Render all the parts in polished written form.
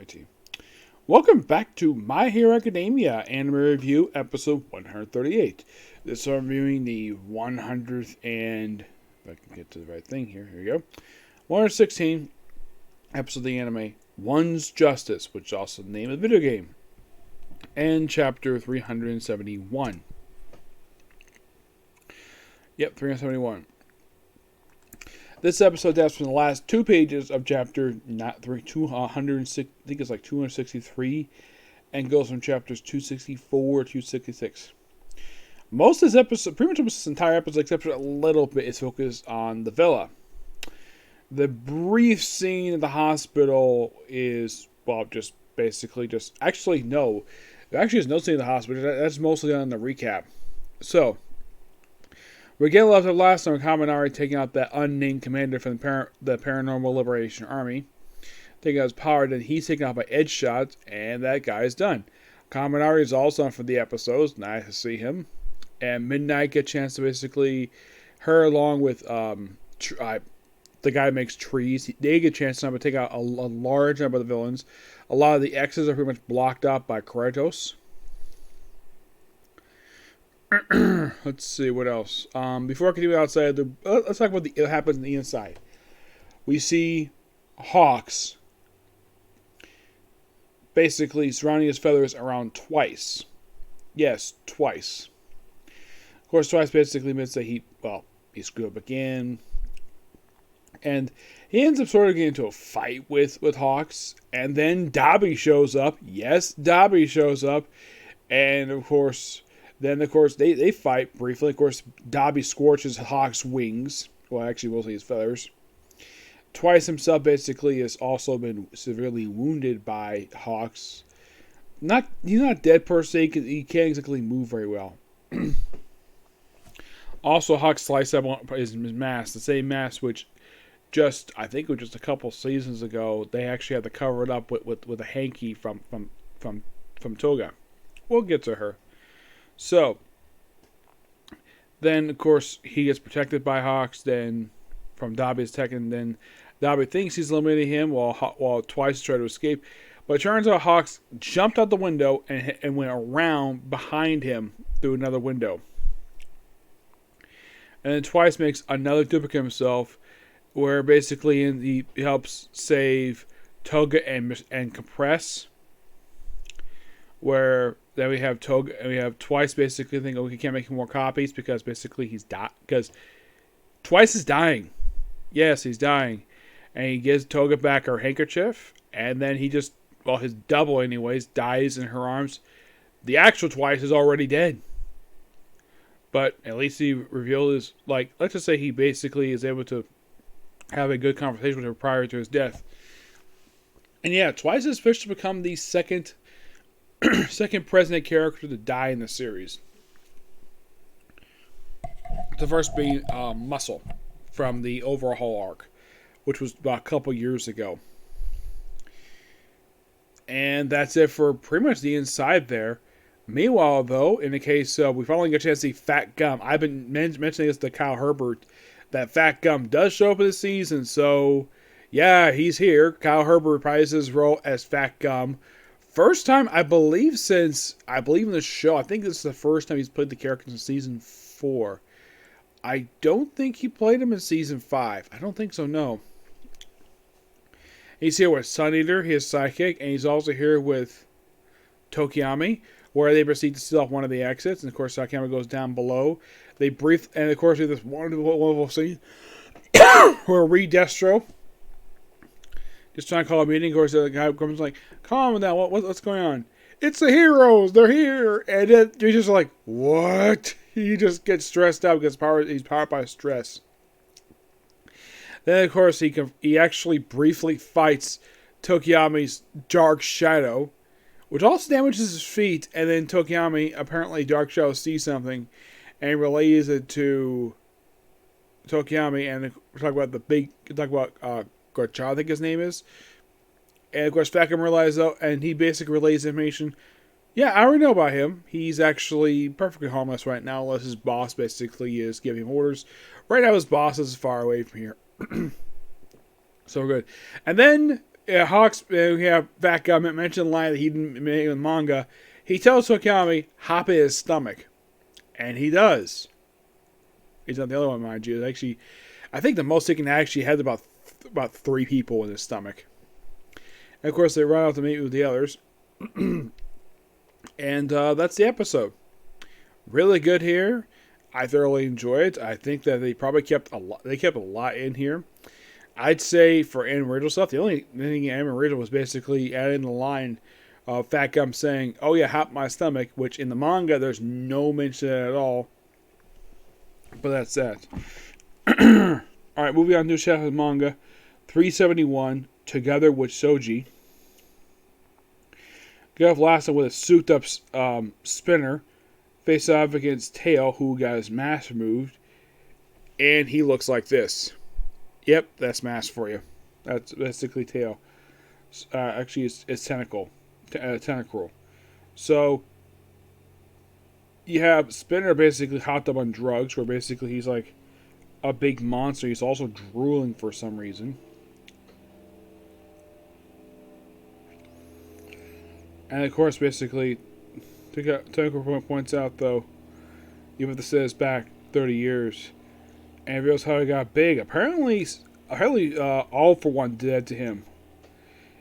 Alrighty. Welcome back to My Hero Academia Anime Review, episode 138. This I'm reviewing the 100th and... if I can get to the right thing here. Here we go. 116 episode of the anime, One's Justice, which is also the name of the video game. And chapter 371. Yep, 371. This episode adapts from the last two pages of chapter 206, I think it's like 263, and goes from chapters 264 to 266. Most of this episode, pretty much this entire episode, except for a little bit, is focused on the villa. The brief scene at the hospital is, well, just basically just, actually no. There's no scene at the hospital. That's mostly on the recap. So, we get left of last time Kaminari taking out that unnamed commander from the Paranormal Liberation Army. Taking out his power, then he's taken out by Edge Shots, and that guy is done. Kaminari is also on for the episodes. Nice to see him. And Midnight get a chance to basically, her along with the guy who makes trees, they get a chance to take out a large number of the villains. A lot of the X's are pretty much blocked up by Kratos. Let's see what else. Before I continue outside, let's talk about what happens on the inside. We see Hawks basically surrounding his feathers around twice. Yes, twice. Of course, twice basically means that he screwed up again. And he ends up sort of getting into a fight with Hawks. And then Dobby shows up. Yes, Dobby shows up. And of course... then, of course, they fight briefly. Of course, Dobby scorches Hawk's wings. Well, actually, mostly his feathers. Twice himself basically has also been severely wounded by Hawks. He's not dead per se, because he can't exactly move very well. Also, Hawk sliced up his mask. The same mask which I think it was just a couple seasons ago, they actually had to cover it up with a hanky from Toga. We'll get to her. So, then, of course, he gets protected by Hawks, then, from Dobby's attack, and then Dobby thinks he's eliminating him while Twice tries to escape. But it turns out Hawks jumped out the window and went around behind him through another window. And then Twice makes another duplicate of himself, where basically he helps save Toga and Compress. Where then we have Toga and we have Twice basically think, we can't make more copies because basically because Twice is dying. Yes, he's dying. And he gives Toga back her handkerchief, and then he just, his double anyways, dies in her arms. The actual Twice is already dead. But at least he revealed his, let's just say he basically is able to have a good conversation with her prior to his death. And yeah, Twice is officially become the second president character to die in the series. The first being Muscle from the Overhaul arc, which was about a couple years ago. And that's it for pretty much the inside there. Meanwhile, though, in the case of, we finally get a chance to see Fat Gum. I've been mentioning this to Kyle Herbert, that Fat Gum does show up in the season, so yeah, he's here. Kyle Herbert reprises his role as Fat Gum. First time, I believe in the show. I think this is the first time he's played the character in season 4. I don't think he played him in season 5. I don't think so, no. He's here with Sun Eater, his sidekick, and he's also here with Tokiyami, where they proceed to steal off one of the exits. And of course, Tokiyami goes down below. And of course, we have this wonderful scene where Destro just trying to call a meeting. Of course, the guy comes like, calm down, what's going on? It's the heroes, they're here. And then you're just like, what? He just gets stressed out because he's powered by stress. Then, of course, he actually briefly fights Tokiyami's Dark Shadow, which also damages his feet. And then Tokiyami, apparently Dark Shadow sees something and relays it to Tokiyami. And we're talking about Gorcha, I think his name is. And of course, Fackham realizes, though, and he basically relays information. Yeah, I already know about him. He's actually perfectly harmless right now, unless his boss basically is giving him orders. Right now, his boss is far away from here. So we're good. And then Yeah, Hawks, we have that guy mentioned the line that he didn't make in the manga. He tells Tokiyami, hop in his stomach. And he does. He's not the other one, mind you. Actually, I think the most he can actually had about 3 people in his stomach. And of course, they run out to meet with the others. And that's the episode. Really good here. I thoroughly enjoyed it. I think that they probably kept a lot. They kept a lot in here. I'd say for anime original stuff, the only thing in anime original was basically adding the line of Fat Gum saying, "Oh yeah, hop my stomach," which in the manga there's no mention of that at all. But that's that. All right, moving on to chapter of the manga, 371. Together with Shoji. Get off last time with a souped up spinner. Face off against Tail, who got his mask removed. And he looks like this. Yep, that's mask for you. That's basically Tail. Actually, it's tentacle. Tentacle. So, you have Spinner basically hopped up on drugs, where basically he's like a big monster. He's also drooling for some reason. And of course, basically, Tentacle points out, though, even if this is back 30 years, and reveals how he got big. Apparently, All For One did that to him.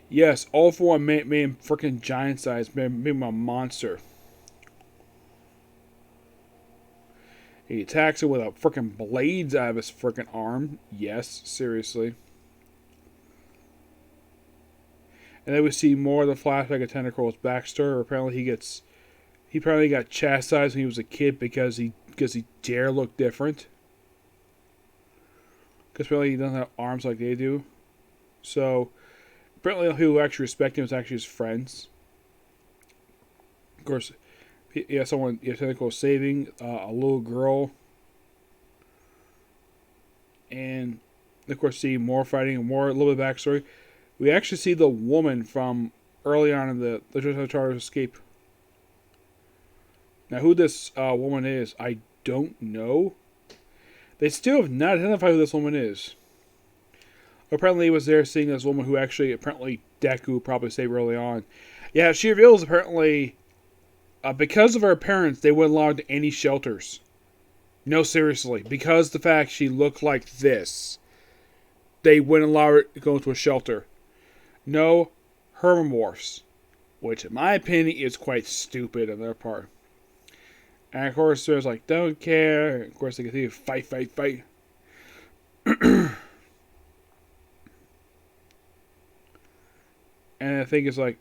Yes, All For One made him freaking giant size, made him a monster. He attacks him with a freaking blades out of his freaking arm. Yes, seriously. And then we see more of the flashback of Tentacle's backstory. Apparently he apparently got chastised when he was a kid because he dare look different. Because apparently he doesn't have arms like they do. So apparently the people who actually respect him is actually his friends. Of course, Tentacle saving a little girl. And of course see more fighting and more a little bit of backstory. We actually see the woman from early on in the Charter's escape. Now, who this woman is, I don't know. They still have not identified who this woman is. Apparently, he was there seeing this woman who apparently Deku probably saved early on. Yeah, she reveals apparently, because of her appearance, they wouldn't allow her to any shelters. No, seriously. Because the fact she looked like this, they wouldn't allow her to go into a shelter. No hermamorphs, which in my opinion is quite stupid on their part. And of course there's like, don't care. And of course they continue to fight. And I think it's like,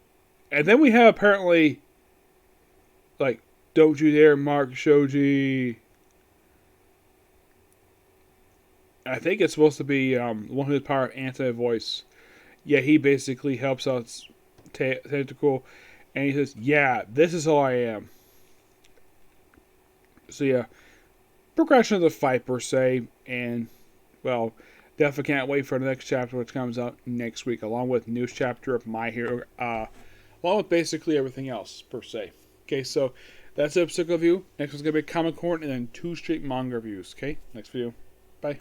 and then we have apparently like, don't you dare mark Shoji. I think it's supposed to be one who has power of anti-voice. Yeah, he basically helps out Tentacle, and he says, yeah, this is all I am. So yeah, progression of the fight per se, and, well, definitely can't wait for the next chapter, which comes out next week, along with news chapter of My Hero, along with basically everything else, per se. Okay, so that's the episode review. Next one's going to be Comic Corn, and then 2 straight manga reviews. Okay, next video. Bye.